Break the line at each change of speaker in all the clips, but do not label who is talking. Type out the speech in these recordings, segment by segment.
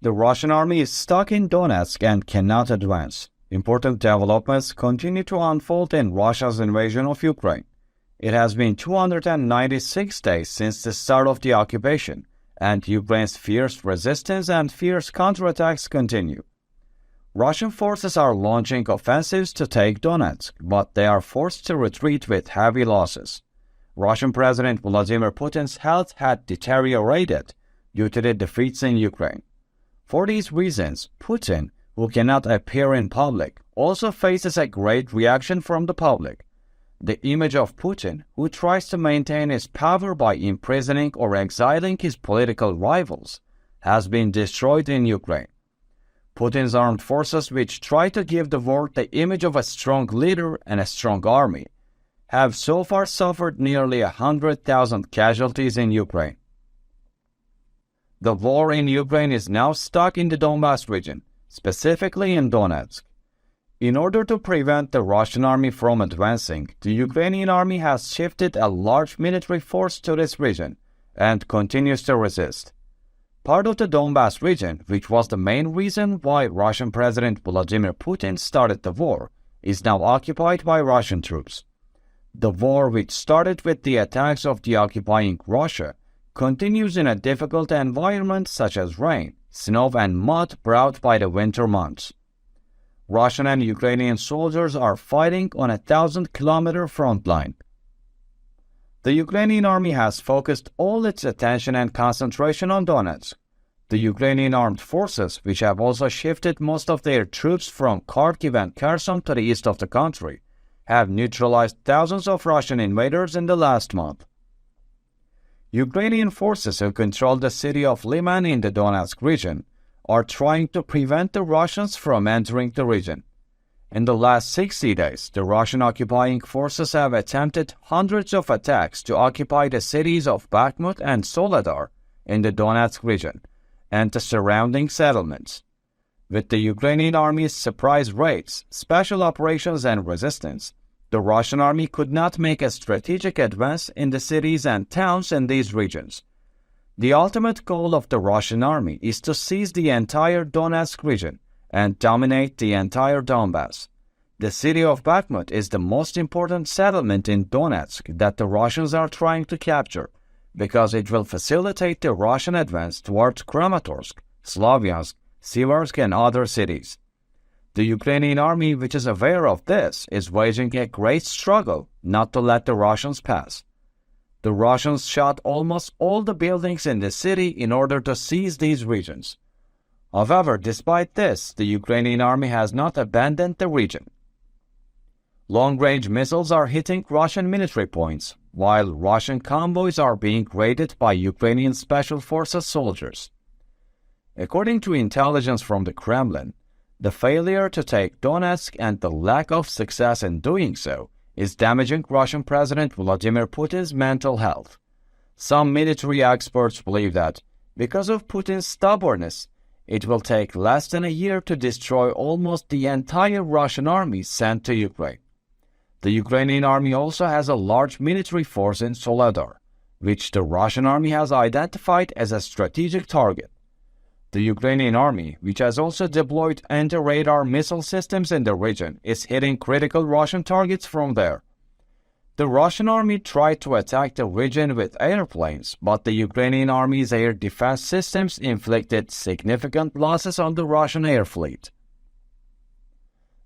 The Russian army is stuck in Donetsk and cannot advance. Important developments continue to unfold in Russia's invasion of Ukraine. It has been 296 days since the start of the occupation, and Ukraine's fierce resistance and fierce counterattacks continue. Russian forces are launching offensives to take Donetsk, but they are forced to retreat with heavy losses. Russian President Vladimir Putin's health had deteriorated due to the defeats in Ukraine. For these reasons, Putin, who cannot appear in public, also faces a great reaction from the public. The image of Putin, who tries to maintain his power by imprisoning or exiling his political rivals, has been destroyed in Ukraine. Putin's armed forces, which try to give the world the image of a strong leader and a strong army, have so far suffered nearly 100,000 casualties in Ukraine. The war in Ukraine is now stuck in the Donbas region, specifically in Donetsk. In order to prevent the Russian army from advancing, the Ukrainian army has shifted a large military force to this region and continues to resist. Part of the Donbas region, which was the main reason why Russian President Vladimir Putin started the war, is now occupied by Russian troops. The war, which started with the attacks of the occupying Russia, continues in a difficult environment such as rain, snow and mud brought by the winter months. Russian and Ukrainian soldiers are fighting on a 1,000-kilometer front line. The Ukrainian army has focused all its attention and concentration on Donetsk. The Ukrainian armed forces, which have also shifted most of their troops from Kharkiv and Kherson to the east of the country, have neutralized thousands of Russian invaders in the last month. Ukrainian forces who control the city of Liman in the Donetsk region are trying to prevent the Russians from entering the region. In the last 60 days, the Russian occupying forces have attempted hundreds of attacks to occupy the cities of Bakhmut and Soledar in the Donetsk region and the surrounding settlements. With the Ukrainian army's surprise raids, special operations and resistance, the Russian army could not make a strategic advance in the cities and towns in these regions. The ultimate goal of the Russian army is to seize the entire Donetsk region and dominate the entire Donbas. The city of Bakhmut is the most important settlement in Donetsk that the Russians are trying to capture because it will facilitate the Russian advance towards Kramatorsk, Slavyansk, Siversk and other cities. The Ukrainian army, which is aware of this, is waging a great struggle not to let the Russians pass. The Russians shot almost all the buildings in the city in order to seize these regions. However, despite this, the Ukrainian army has not abandoned the region. Long-range missiles are hitting Russian military points, while Russian convoys are being raided by Ukrainian Special Forces soldiers. According to intelligence from the Kremlin, the failure to take Donetsk and the lack of success in doing so is damaging Russian President Vladimir Putin's mental health. Some military experts believe that, because of Putin's stubbornness, it will take less than a year to destroy almost the entire Russian army sent to Ukraine. The Ukrainian army also has a large military force in Soledar, which the Russian army has identified as a strategic target. The Ukrainian army, which has also deployed anti-radar missile systems in the region, is hitting critical Russian targets from there. The Russian army tried to attack the region with airplanes, but the Ukrainian army's air defense systems inflicted significant losses on the Russian air fleet.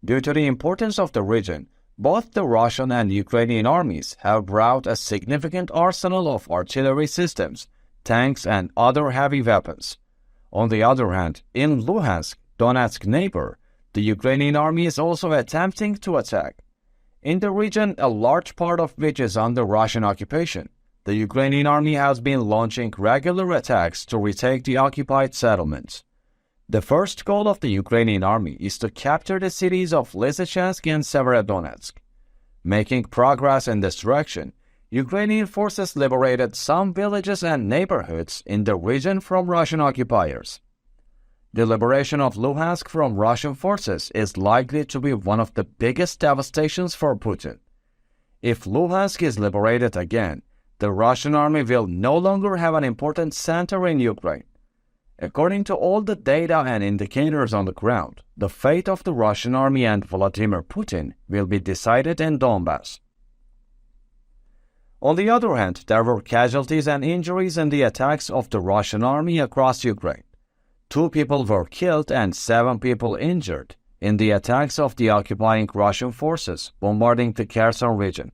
Due to the importance of the region, both the Russian and Ukrainian armies have brought a significant arsenal of artillery systems, tanks, and other heavy weapons. On the other hand, in Luhansk, Donetsk neighbor, the Ukrainian army is also attempting to attack. In the region, a large part of which is under Russian occupation, the Ukrainian army has been launching regular attacks to retake the occupied settlements. The first goal of the Ukrainian army is to capture the cities of Lysychansk and Severodonetsk. Making progress in this direction, Ukrainian forces liberated some villages and neighborhoods in the region from Russian occupiers. The liberation of Luhansk from Russian forces is likely to be one of the biggest devastations for Putin. If Luhansk is liberated again, the Russian army will no longer have an important center in Ukraine. According to all the data and indicators on the ground, the fate of the Russian army and Vladimir Putin will be decided in Donbass. On the other hand, there were casualties and injuries in the attacks of the Russian army across Ukraine. 2 people were killed and 7 people injured in the attacks of the occupying Russian forces bombarding the Kherson region.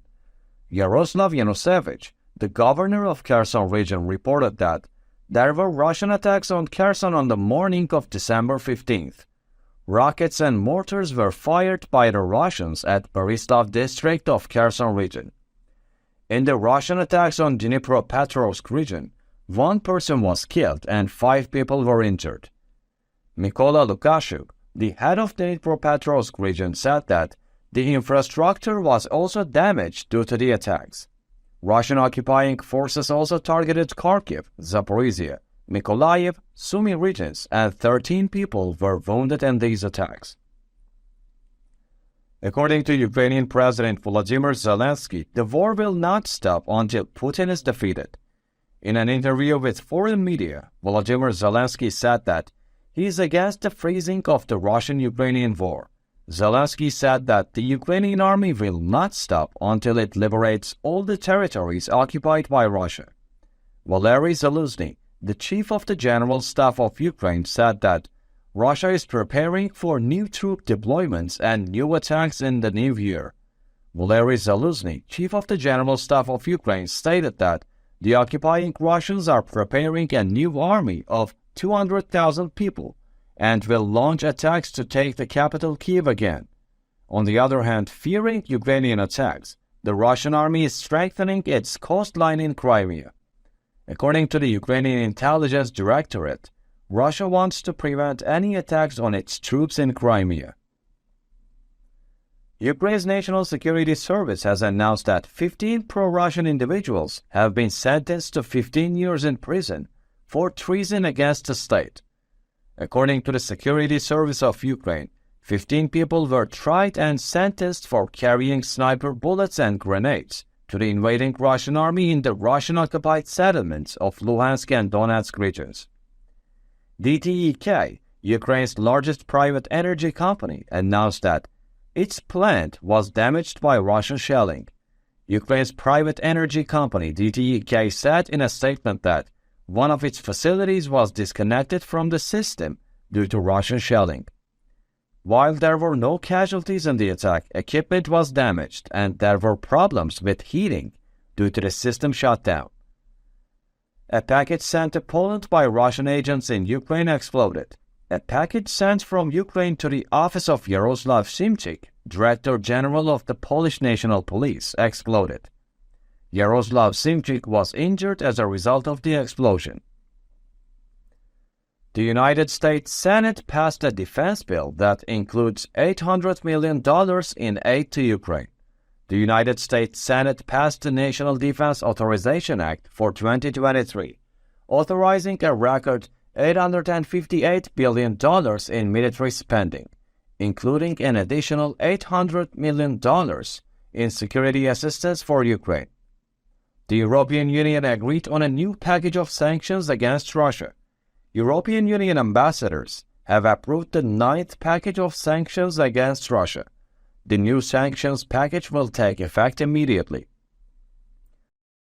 Yaroslav Yanushevich, the governor of Kherson region, reported that there were Russian attacks on Kherson on the morning of December 15th. Rockets and mortars were fired by the Russians at Borislav district of Kherson region. In the Russian attacks on Dnipropetrovsk region, 1 person was killed and 5 people were injured. Mykola Lukashuk, the head of the Dnipropetrovsk region, said that the infrastructure was also damaged due to the attacks. Russian occupying forces also targeted Kharkiv, Zaporizhia, Mykolaiv, Sumy regions, and 13 people were wounded in these attacks. According to Ukrainian President Volodymyr Zelensky, the war will not stop until Putin is defeated. In an interview with foreign media, Volodymyr Zelensky said that he is against the freezing of the Russian-Ukrainian war. Zelensky said that the Ukrainian army will not stop until it liberates all the territories occupied by Russia. Valery Zaluzhny, the chief of the General Staff of Ukraine, said that Russia is preparing for new troop deployments and new attacks in the new year. Valery Zaluzhny, chief of the General Staff of Ukraine, stated that the occupying Russians are preparing a new army of 200,000 people and will launch attacks to take the capital Kyiv again. On the other hand, fearing Ukrainian attacks, the Russian army is strengthening its coastline in Crimea. According to the Ukrainian Intelligence Directorate, Russia wants to prevent any attacks on its troops in Crimea. Ukraine's National Security Service has announced that 15 pro-Russian individuals have been sentenced to 15 years in prison for treason against the state. According to the Security Service of Ukraine, 15 people were tried and sentenced for carrying sniper bullets and grenades to the invading Russian army in the Russian-occupied settlements of Luhansk and Donetsk regions. DTEK, Ukraine's largest private energy company, announced that its plant was damaged by Russian shelling. Ukraine's private energy company DTEK said in a statement that one of its facilities was disconnected from the system due to Russian shelling. While there were no casualties in the attack, equipment was damaged and there were problems with heating due to the system shutdown. A package sent to Poland by Russian agents in Ukraine exploded. A package sent from Ukraine to the office of Yaroslav Szymczyk, Director General of the Polish National Police, exploded. Yaroslav Szymczyk was injured as a result of the explosion. The United States Senate passed a defense bill that includes $800 million in aid to Ukraine. The United States Senate passed the National Defense Authorization Act for 2023, authorizing a record $858 billion in military spending, including an additional $800 million in security assistance for Ukraine. The European Union agreed on a new package of sanctions against Russia. European Union ambassadors have approved the 9th package of sanctions against Russia. The new sanctions package will take effect immediately.